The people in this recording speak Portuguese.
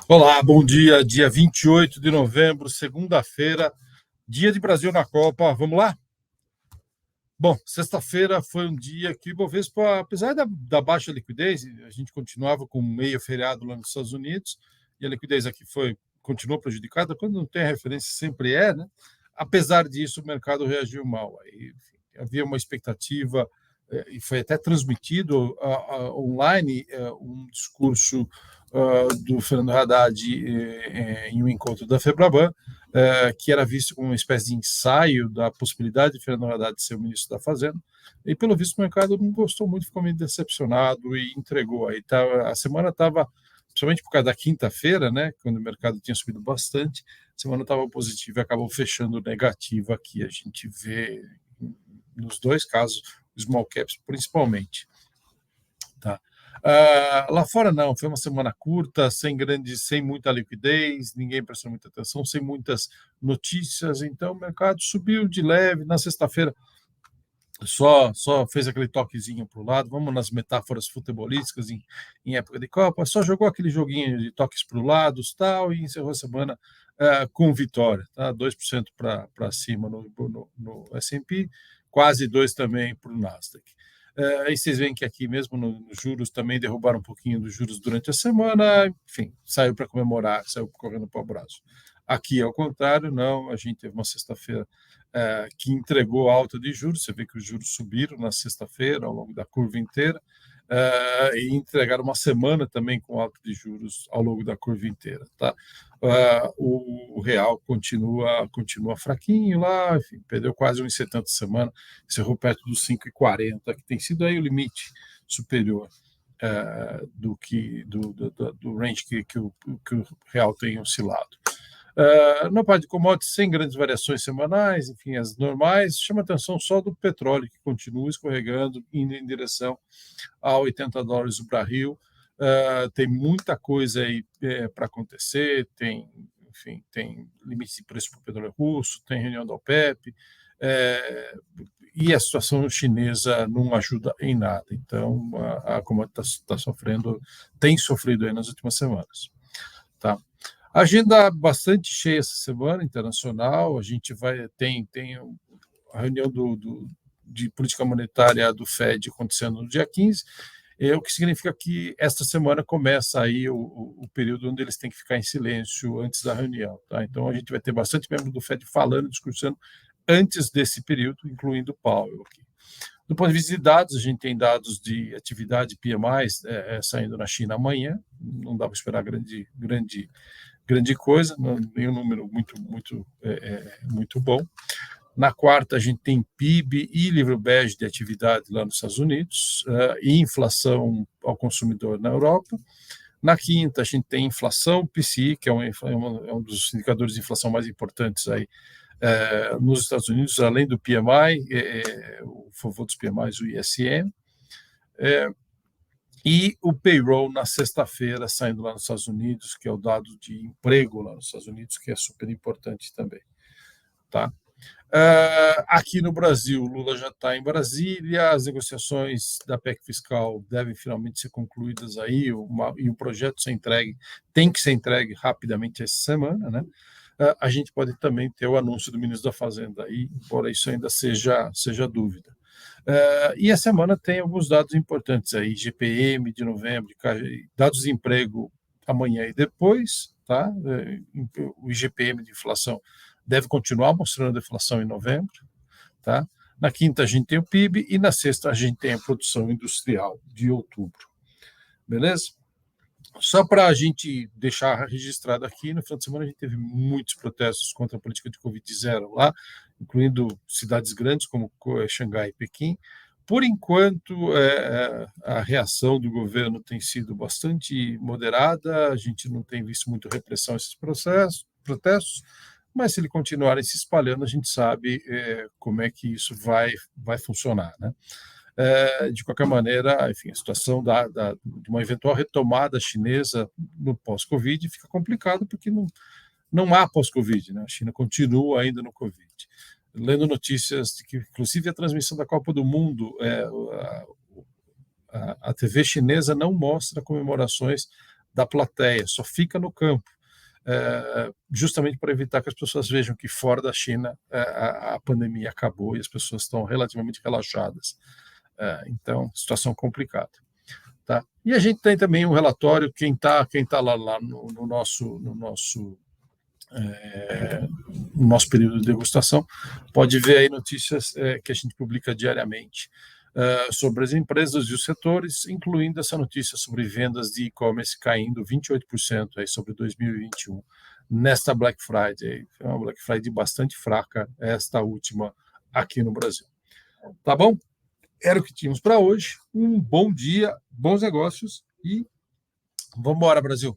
Olá, bom dia. Dia 28 de novembro, segunda-feira, dia de Brasil na Copa. Vamos lá? Bom, sexta-feira foi um dia que o Ibovespa, apesar da baixa liquidez, a gente continuava com meio feriado lá nos Estados Unidos, e a liquidez aqui continuou prejudicada, quando não tem a referência, sempre é, né? Apesar disso, o mercado reagiu mal. Aí, enfim, havia uma expectativa, e foi até transmitido online um discurso do Fernando Haddad em um encontro da Febraban, que era visto como uma espécie de ensaio da possibilidade de Fernando Haddad ser o ministro da Fazenda, e pelo visto o mercado não gostou muito, ficou meio decepcionado e entregou. Aí a semana estava, principalmente por causa da quinta-feira, né, quando o mercado tinha subido bastante, a semana estava positiva e acabou fechando negativa, que a gente vê nos dois casos, small caps principalmente. Tá? Lá fora não, foi uma semana curta, sem muita liquidez, ninguém prestou muita atenção, sem muitas notícias, então o mercado subiu de leve. Na sexta-feira só fez aquele toquezinho para o lado, vamos nas metáforas futebolísticas em época de Copa, só jogou aquele joguinho de toques para o lado tal, e encerrou a semana com vitória, tá? 2% para cima no S&P, quase 2% também para o Nasdaq. Aí vocês veem que aqui mesmo nos juros também derrubaram um pouquinho dos juros durante a semana, enfim, saiu para comemorar, saiu correndo para o abraço. Aqui, ao contrário, não, a gente teve uma sexta-feira que entregou alta de juros, você vê que os juros subiram na sexta-feira, ao longo da curva inteira, e entregaram uma semana também com alta de juros ao longo da curva inteira. Tá? O real continua fraquinho lá, enfim, perdeu quase 1,70 semana, encerrou perto dos 5,40, que tem sido aí o limite superior do range que o real tem oscilado. Na parte de commodities, sem grandes variações semanais, enfim, as normais, chama atenção só do petróleo, que continua escorregando, indo em direção a $80 o barril. Tem muita coisa aí para acontecer, enfim, tem limite de preço para o petróleo russo, tem reunião da OPEP, e a situação chinesa não ajuda em nada. Então, a commodity tem sofrido aí nas últimas semanas. Tá? Agenda bastante cheia essa semana, internacional. A gente tem a reunião de política monetária do Fed acontecendo no dia 15, o que significa que esta semana começa aí o período onde eles têm que ficar em silêncio antes da reunião. Tá? Então, a gente vai ter bastante membro do Fed falando, discursando antes desse período, incluindo o Powell aqui. Do ponto de vista de dados, a gente tem dados de atividade PMI saindo na China amanhã, não dá para esperar grande coisa, nenhum número muito bom. Na quarta, a gente tem PIB e livro bege de atividade lá nos Estados Unidos, e inflação ao consumidor na Europa. Na quinta, a gente tem inflação PCI, que é um dos indicadores de inflação mais importantes aí nos Estados Unidos, além do PMI, o favor dos PMIs, o ISM. E o payroll na sexta-feira, saindo lá nos Estados Unidos, que é o dado de emprego lá nos Estados Unidos, que é super importante também. Tá? Aqui no Brasil, Lula já está em Brasília, as negociações da PEC fiscal devem finalmente ser concluídas aí, e o projeto tem que ser entregue rapidamente essa semana, né? A gente pode também ter o anúncio do ministro da Fazenda aí, embora isso ainda seja dúvida. E a semana tem alguns dados importantes aí, GPM de novembro, dados de emprego amanhã e depois, tá? O IGPM de inflação deve continuar mostrando deflação em novembro, tá? Na quinta a gente tem o PIB e na sexta a gente tem a produção industrial de outubro. Beleza? Só para a gente deixar registrado aqui, no final de semana a gente teve muitos protestos contra a política de Covid-0 lá, incluindo cidades grandes como Xangai e Pequim. Por enquanto, a reação do governo tem sido bastante moderada, a gente não tem visto muito repressão a esses protestos, mas se ele continuarem se espalhando, a gente sabe como é que isso vai funcionar, né? De qualquer maneira, enfim, a situação de uma eventual retomada chinesa no pós-Covid fica complicada porque não há pós-Covid, né? A China continua ainda no Covid. Lendo notícias de que, inclusive, a transmissão da Copa do Mundo, a TV chinesa não mostra comemorações da plateia, só fica no campo, justamente para evitar que as pessoas vejam que fora da China a pandemia acabou e as pessoas estão relativamente relaxadas. Então, situação complicada. Tá? E a gente tem também um relatório, quem tá lá no nosso período de degustação, pode ver aí notícias que a gente publica diariamente sobre as empresas e os setores, incluindo essa notícia sobre vendas de e-commerce caindo 28% aí sobre 2021, nesta Black Friday. É uma Black Friday bastante fraca, esta última aqui no Brasil. Tá bom? Era o que tínhamos para hoje. Um bom dia, bons negócios e vamos embora, Brasil.